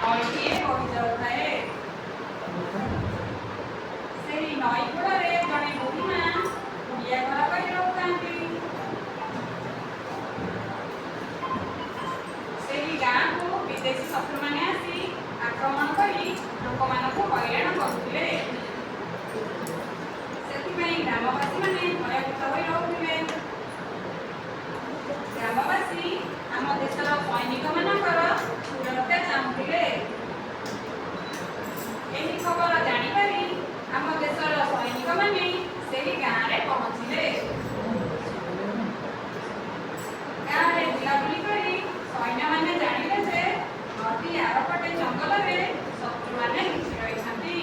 ନଈଟିଏ ବହି ଯାଉଥାଏ। ସେହି ନଈ କୂଳରେ ଜଣେ ବୁଢ଼ୀମା କୁଡ଼ିଆ ଘର କରି ରହୁଥାନ୍ତି। ସେହି ଗାଁକୁ ବିଦେଶୀ ଶତ୍ରୁମାନେ ଆସି ଆକ୍ରମଣ କରି ଲୋକମାନଙ୍କୁ ହଇରାଣ କରୁଥିଲେ। ସେଥିପାଇଁ ଗ୍ରାମବାସୀମାନେ ଭୟଭୀତ ହୋଇ ରହୁଥିଲେ। ଗ୍ରାମବାସୀ ଆମ ଦେଶର ସୈନିକମାନଙ୍କର ସୁରକ୍ଷା ଚାହୁଁଥିଲେ। ଏହି ଖବର ଜାଣିପାରି ଆମ ଦେଶର ସୈନିକମାନେ ସେହି ଗାଁରେ ପହଞ୍ଚିଲେ। ଗାଁରେ ବୁଲାବୁଲି କରି ସୈନ୍ୟମାନେ ଜାଣିଲେ ଯେ ନଦୀ ଆରପଟେ ଜଙ୍ଗଲରେ ଶତ୍ରୁମାନେ ଲୁଚି ରହିଛନ୍ତି।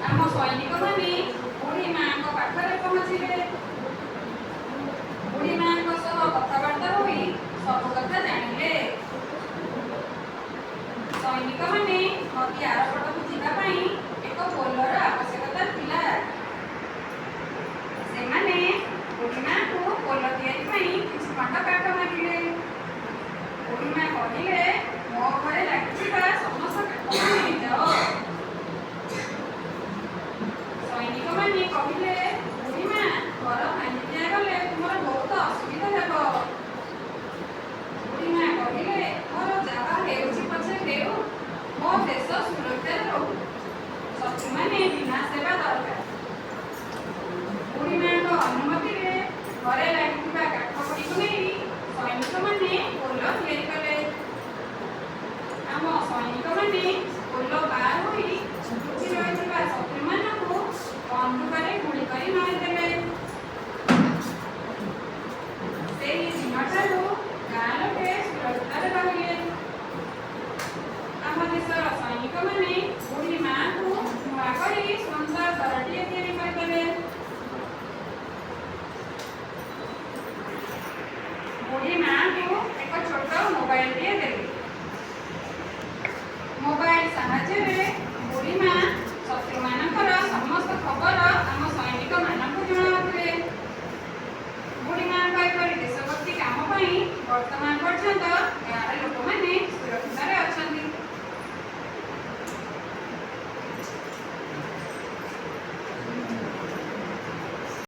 ଆମ ସୈନିକମାନେ ବୁଢ଼ୀ ମାଙ୍କ ପାଖରେ ପହଞ୍ଚିଲେ। ବୁଢ଼ୀ ମାଙ୍କ ସହ କଥାବାର୍ତ୍ତା ହୋଇ ସବୁ କଥା ଜାଣିଲେ। ସୈନିକମାନେ ନଦୀ ଆରପଟକୁ ଯିବା ପାଇଁ ଏକ ପୋଲର ଆବଶ୍ୟକତା ଥିଲା। ସେମାନେ ବୁଢ଼ୀ ମାଙ୍କୁ ପୋଲ ତିଆରି ପାଇଁ କିଛି ଖଣ୍ଡ କାଠ ମାଗିଲେ। ବୁଢ଼ୀ ମା କହିଲେ, ମୋ ଘରେ ଲାଗିଥିବା ସମସ୍ତ କାଠ ନେଇଯାଅ। ସୈନିକମାନେ କହିଲେ, ବୁଢ଼ୀ ମା, ଘର ଭାଙ୍ଗି ଦିଆଗଲେ ତୁମର ବହୁତ ଅସୁବିଧା ହେବ। ବୁଢ଼ୀ ମା କହିଲେ, ମୋର ଯାହା ହେଉଛି ପଛେ ହେଉ, ମୋ ଦେଶ ସୁରକ୍ଷାରେ ରହୁ। ଶତ୍ରୁମାନେ ବିନାଶ ହେବା ଦରକାର। ବୁଢ଼ୀ ମାଙ୍କ ଅନୁମତିରେ ଘରେ ଲାଗିଥିବା କାଠ ଗୁଡ଼ିକୁ ନେଇ ସୈନିକମାନେ ପୋଲ ତିଆରି କଲେ। ଆମ ସୈନିକମାନେ ପୋଲ ପାର ହୋଇ ଲୁଚି ରହିଥିବା ଶତ୍ରୁମାନଙ୍କୁ ବନ୍ଧୁକରେ ଗୁଳି କରି ମାରିଦେଲେ। ସେହି ଦିନଠାରୁ ଗାଁ ଲୋକେ ସୁରକ୍ଷାରେ ରହିଲେ। ଆମ ଦେଶର ସୈନିକମାନେ ବୁଢ଼ୀ ମାଙ୍କୁ ନୂଆ କରି ସୁନ୍ଦର ଘରଟିଏ ତିଆରି କରିଦେଲେ। ବୁଢ଼ୀ ମାଙ୍କୁ ଏକ ଛୋଟ ମୋବାଇଲଟିଏ ଦେଲେ। ମୋବାଇଲ ସାହାଯ୍ୟରେ ବୁଢ଼ୀ ମା ଶତ୍ରୁମାନଙ୍କର ସମସ୍ତ ଖବର ଆମ ସୈନିକମାନଙ୍କୁ ଜଣାଉଥିଲେ। ବୁଢ଼ୀ ମାଙ୍କ ଏପରି ଦେଶଭକ୍ତି କାମ ପାଇଁ ବର୍ତ୍ତମାନ ପର୍ଯ୍ୟନ୍ତ ଗାଁର ଲୋକମାନେ